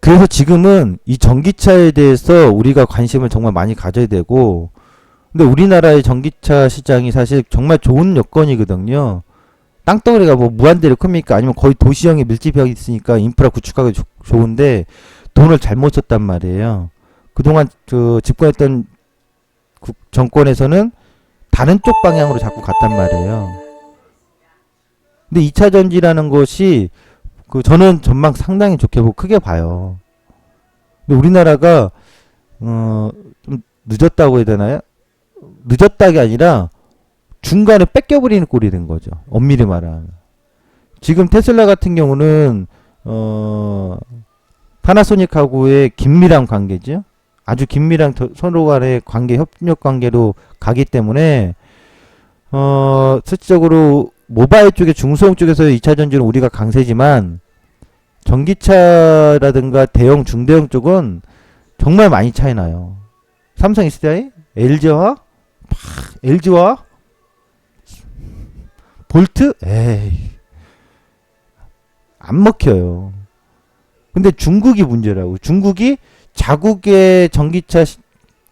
그래서 지금은 이 전기차에 대해서 우리가 관심을 정말 많이 가져야 되고, 근데 우리나라의 전기차 시장이 사실 정말 좋은 여건이거든요. 땅덩어리가 뭐 무한대로 큽니까? 아니면 거의 도시형의 밀집이 있으니까 인프라 구축하기 좋은데 돈을 잘못 썼단 말이에요. 그동안 집권했던 정권에서는 다른 쪽 방향으로 자꾸 갔단 말이에요. 근데 2차 전지라는 것이 저는 전망 상당히 좋게 보고 크게 봐요. 근데 우리나라가 좀 늦었다고 해야 되나요? 늦었다가 아니라 중간에 뺏겨버리는 꼴이 된 거죠. 엄밀히 말하면. 지금 테슬라 같은 경우는 파나소닉하고의 긴밀한 관계죠. 아주 긴밀한 서로 간의 관계, 협력 관계로 가기 때문에 실질적으로 모바일 쪽에 중소형 쪽에서 2차 전지는 우리가 강세지만 전기차라든가 대형 중대형 쪽은 정말 많이 차이 나요. 삼성 SDI, LG화, 볼트? 에이, 안 먹혀요. 근데 중국이 문제라고. 중국이 자국의 전기차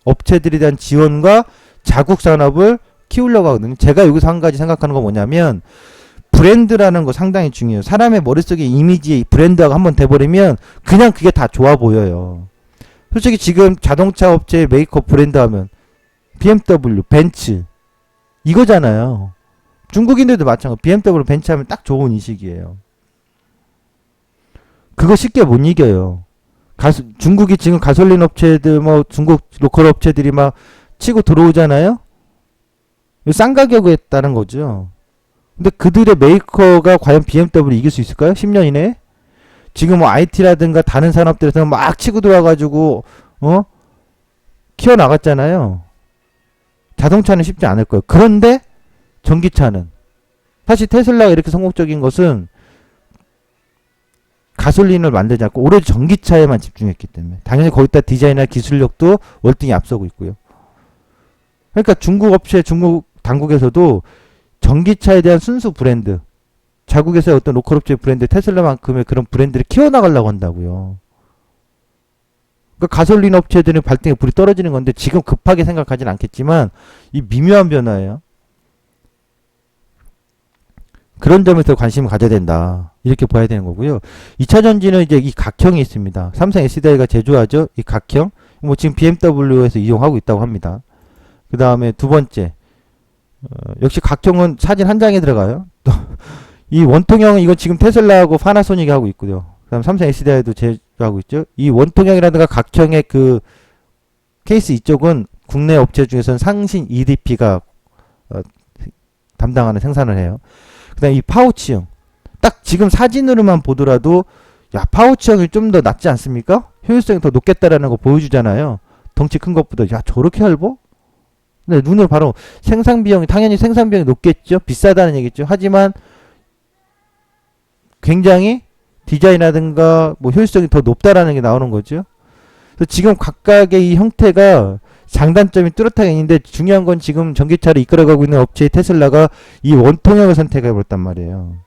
업체들에 대한 지원과 자국 산업을 키우려고 하거든요. 제가 여기서 한 가지 생각하는 건 뭐냐면 브랜드라는 거 상당히 중요해요. 사람의 머릿속에 이미지 브랜드가 한번 돼버리면 그냥 그게 다 좋아 보여요. 솔직히 지금 자동차 업체 메이커 브랜드 하면 BMW, 벤츠 이거잖아요. 중국인들도 마찬가지로 BMW, 벤츠 하면 딱 좋은 인식이에요. 그거 쉽게 못 이겨요. 중국이 지금 가솔린 업체들 뭐 중국 로컬 업체들이 막 치고 들어오잖아요. 싼 가격에 했다는 거죠. 근데 그들의 메이커가 과연 BMW를 이길 수 있을까요? 10년 이내에? 지금 뭐 IT라든가 다른 산업들에서 막 치고 들어와가지고 키워 나갔잖아요. 자동차는 쉽지 않을 거예요. 그런데 전기차는 사실 테슬라가 이렇게 성공적인 것은 가솔린을 만들지 않고 오로지 전기차에만 집중했기 때문에 당연히 거기다 디자인이나 기술력도 월등히 앞서고 있고요. 그러니까 중국 업체, 중국 당국에서도 전기차에 대한 순수 브랜드, 자국에서의 어떤 로컬 업체 브랜드, 테슬라만큼의 그런 브랜드를 키워나가려고 한다고요. 그러니까 가솔린 업체들은 발등에 불이 떨어지는 건데 지금 급하게 생각하진 않겠지만 이 미묘한 변화예요. 그런 점에서 관심을 가져야 된다. 이렇게 봐야 되는 거고요. 2차 전지는 이제 이 각형이 있습니다. 삼성 SDI가 제조하죠. 이 각형. 뭐 지금 BMW에서 이용하고 있다고 합니다. 그 다음에 두 번째. 역시 각형은 사진 한 장에 들어가요. 또 이 원통형은 이건 지금 테슬라하고 파나소닉이 하고 있고요. 그 다음 삼성 SDI도 제조하고 있죠. 이 원통형이라든가 각형의 그 케이스 이쪽은 국내 업체 중에서는 상신 EDP가 담당하는 생산을 해요. 그 다음에 이 파우치형. 딱 지금 사진으로만 보더라도 야 파우치형이 좀 더 낫지 않습니까? 효율성이 더 높겠다라는 거 보여주잖아요. 덩치 큰 것보다. 야 저렇게 얇어? 근데 눈으로 바로 생산비용이 당연히 생산비용이 높겠죠. 비싸다는 얘기죠. 하지만 굉장히 디자인이라든가 뭐 효율성이 더 높다라는 게 나오는 거죠. 그래서 지금 각각의 이 형태가 장단점이 뚜렷하게 있는데 중요한 건 지금 전기차를 이끌어가고 있는 업체의 테슬라가 이 원통형을 선택해버렸단 말이에요.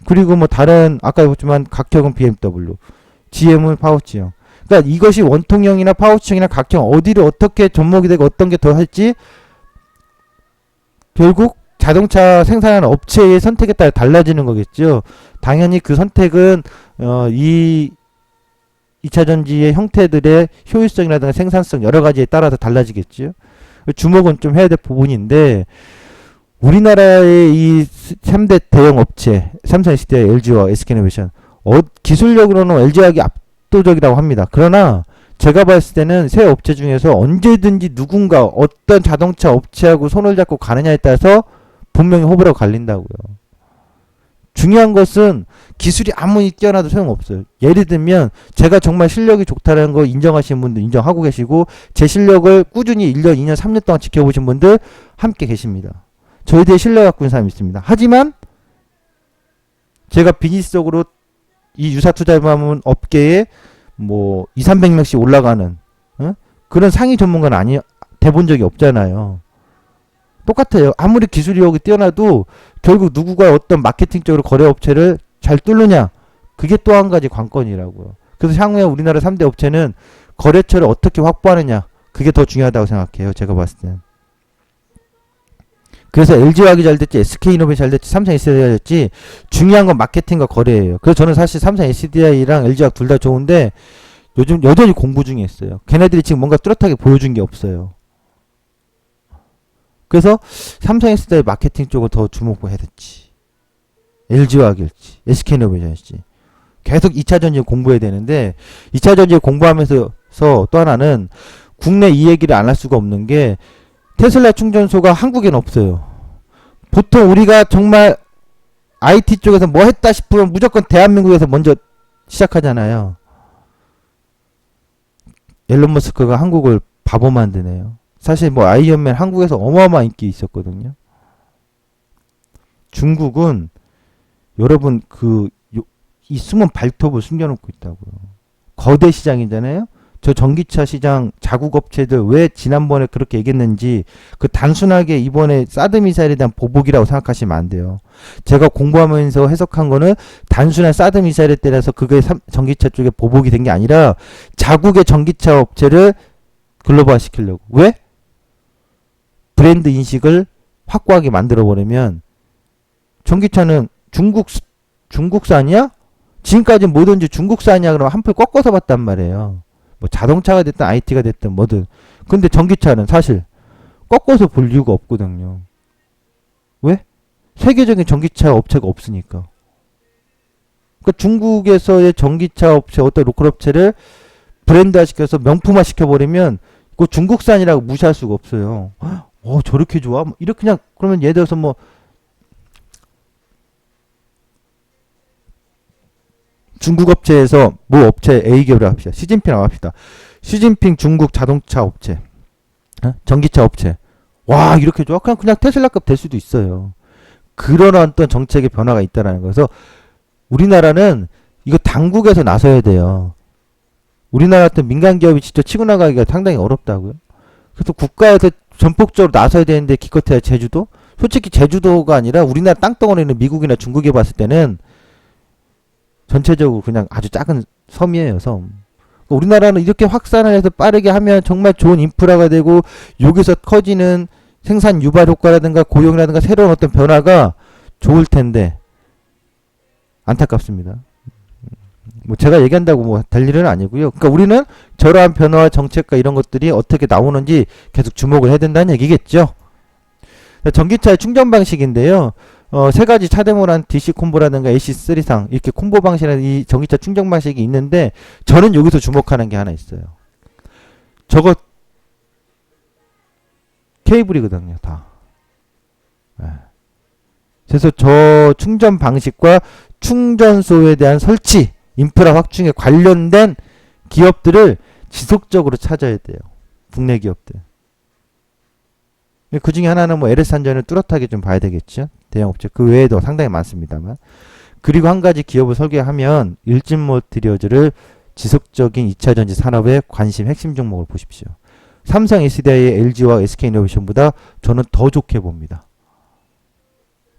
그리고 뭐 다른 아까 봤지만 각형은 BMW, GM은 파우치형. 그러니까 이것이 원통형이나 파우치형이나 각형 어디를 어떻게 접목이 되고 어떤 게 더 할지 결국 자동차 생산하는 업체의 선택에 따라 달라지는 거겠죠. 당연히 그 선택은 이 2차 전지의 형태들의 효율성이라든가 생산성 여러 가지에 따라서 달라지겠죠. 주목은 좀 해야 될 부분인데 우리나라의 이 3대 대형 업체 삼성 SDI, LG와 SK이노베이션 기술력으로는 LG화학이 압도적이라고 합니다. 그러나 제가 봤을 때는 새 업체 중에서 언제든지 누군가 어떤 자동차 업체하고 손을 잡고 가느냐에 따라서 분명히 호불호가 갈린다고요. 중요한 것은 기술이 아무리 뛰어나도 소용없어요. 예를 들면 제가 정말 실력이 좋다는 거 인정하시는 분들 인정하고 계시고 제 실력을 꾸준히 1년, 2년, 3년 동안 지켜보신 분들 함께 계십니다. 저에 대해 신뢰 갖고 있는 사람이 있습니다. 하지만 제가 비즈니스적으로 이 유사 투자하면 업계에 뭐 2, 300명씩 올라가는 그런 상위 전문가는 돼본 적이 없잖아요. 똑같아요. 아무리 기술력이 뛰어나도 결국 누구가 어떤 마케팅적으로 거래업체를 잘 뚫느냐 그게 또 한 가지 관건이라고요. 그래서 향후에 우리나라 3대 업체는 거래처를 어떻게 확보하느냐, 그게 더 중요하다고 생각해요. 제가 봤을 땐. 그래서 LG화학이 잘 됐지, SK이노베이션이 잘 됐지, 삼성 SDI가 잘 됐지, 중요한 건 마케팅과 거래예요. 그래서 저는 사실 삼성 SDI랑 LG화학 둘 다 좋은데 요즘 여전히 공부 중에 있어요. 걔네들이 지금 뭔가 뚜렷하게 보여준 게 없어요. 그래서 삼성 SDI 마케팅 쪽을 더 주목해야 됐지. LG화학일지 SK이노베이션일지 계속 2차 전지 공부해야 되는데, 2차 전지 공부하면서 또 하나는 국내 이 얘기를 안 할 수가 없는 게, 테슬라 충전소가 한국에는 없어요. 보통 우리가 정말 IT 쪽에서 뭐 했다 싶으면 무조건 대한민국에서 먼저 시작하잖아요. 앨런 머스크가 한국을 바보 만드네요. 사실 뭐 아이언맨 한국에서 어마어마한 인기 있었거든요. 중국은 여러분 이 숨은 발톱을 숨겨놓고 있다고요. 거대 시장이잖아요. 저 전기차 시장 자국 업체들 왜 지난번에 그렇게 얘기했는지, 그 단순하게 이번에 사드 미사일에 대한 보복이라고 생각하시면 안 돼요. 제가 공부하면서 해석한 거는 단순한 사드 미사일에 따라서 그게 전기차 쪽에 보복이 된 게 아니라 자국의 전기차 업체를 글로벌화 시키려고. 왜? 브랜드 인식을 확고하게 만들어 버리면, 전기차는 중국산이야? 지금까지 뭐든지 중국산이야 그러면 한풀 꺾어서 봤단 말이에요. 뭐 자동차가 됐든 IT가 됐든 뭐든. 근데 전기차는 사실 꺾어서 볼 이유가 없거든요. 왜? 세계적인 전기차 업체가 없으니까. 그러니까 중국에서의 전기차 업체, 어떤 로컬 업체를 브랜드화 시켜서 명품화 시켜버리면 그 중국산이라고 무시할 수가 없어요. 저렇게 좋아? 이렇게 그냥, 그러면 예를 들어서 뭐 중국 업체에서 모 업체 A기업을 합시다. 시진핑이라고 합시다. 시진핑 중국 자동차 업체, 전기차 업체. 와, 이렇게 좋아? 그냥 테슬라급 될 수도 있어요. 그런 어떤 정책의 변화가 있다라는 거여서, 우리나라는 이거 당국에서 나서야 돼요. 우리나라 같은 민간 기업이 진짜 치고 나가기가 상당히 어렵다고요. 그래서 국가에서 전폭적으로 나서야 되는데, 기껏해야 제주도? 솔직히 제주도가 아니라 우리나라 땅덩어리는 미국이나 중국에 봤을 때는 전체적으로 그냥 아주 작은 섬이에요, 섬. 우리나라는 이렇게 확산을 해서 빠르게 하면 정말 좋은 인프라가 되고, 여기서 커지는 생산 유발 효과라든가 고용이라든가 새로운 어떤 변화가 좋을 텐데, 안타깝습니다. 뭐 제가 얘기한다고 뭐 될 일은 아니고요. 그러니까 우리는 저러한 변화와 정책과 이런 것들이 어떻게 나오는지 계속 주목을 해야 된다는 얘기겠죠. 전기차의 충전 방식인데요. 세 가지 차대모란 DC 콤보라든가 AC3상 이렇게 콤보 방식이라는 이 전기차 충전 방식이 있는데, 저는 여기서 주목하는 게 하나 있어요. 저거 케이블이거든요, 다. 그래서 저 충전 방식과 충전소에 대한 설치, 인프라 확충에 관련된 기업들을 지속적으로 찾아야 돼요. 국내 기업들. 그 중에 하나는 뭐 LS한전을 뚜렷하게 좀 봐야 되겠죠. 대형업체. 그 외에도 상당히 많습니다만. 그리고 한 가지 기업을 설계하면 일진몰티리얼즈를 지속적인 2차전지 산업의 관심 핵심 종목을 보십시오. 삼성 SDI의 LG와 SK이노베이션보다 저는 더 좋게 봅니다.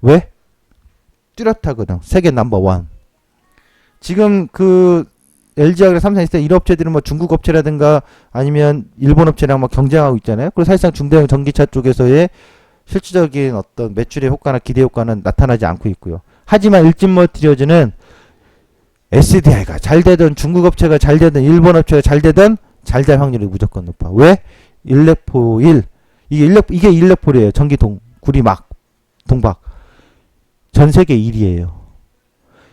왜? 뚜렷하거든. 세계 넘버원. 지금 그 LG하고 삼성 SDI 이런 업체들은 뭐 중국 업체라든가 아니면 일본 업체랑 막 경쟁하고 있잖아요. 그리고 사실상 중대형 전기차 쪽에서의 실질적인 어떤 매출의 효과나 기대 효과는 나타나지 않고 있고요. 하지만 일진몰티리얼즈는 SDI가 잘 되든 중국 업체가 잘 되든 일본 업체가 잘 되든 잘 될 확률이 무조건 높아. 왜? 일렉포일. 이게 일렉폴이에요. 전기동, 구리막, 동박. 전 세계 1위예요.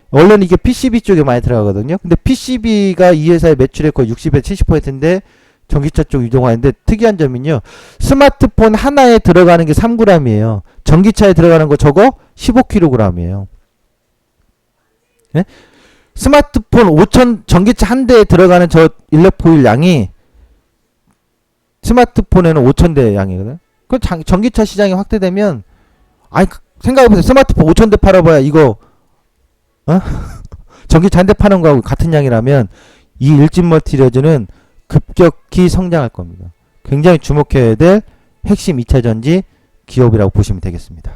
원래는 이게 PCB 쪽에 많이 들어가거든요. 근데 PCB가 이 회사의 매출의 거의 60에서 70%인데 전기차 쪽 이동하는데, 특이한 점은요. 스마트폰 하나에 들어가는 게 3g이에요. 전기차에 들어가는 거 저거 15kg이에요. 네? 스마트폰 5천 전기차 한 대에 들어가는 저 일렉포일 양이 스마트폰에는 5,000대 양이거든. 그 전기차 시장이 확대되면, 아니 생각해보세요. 스마트폰 5,000대 팔아봐야 이거 전기차 한 대 파는 거하고 같은 양이라면 이 일진몰티리얼즈는 급격히 성장할 겁니다. 굉장히 주목해야 될 핵심 2차전지 기업이라고 보시면 되겠습니다.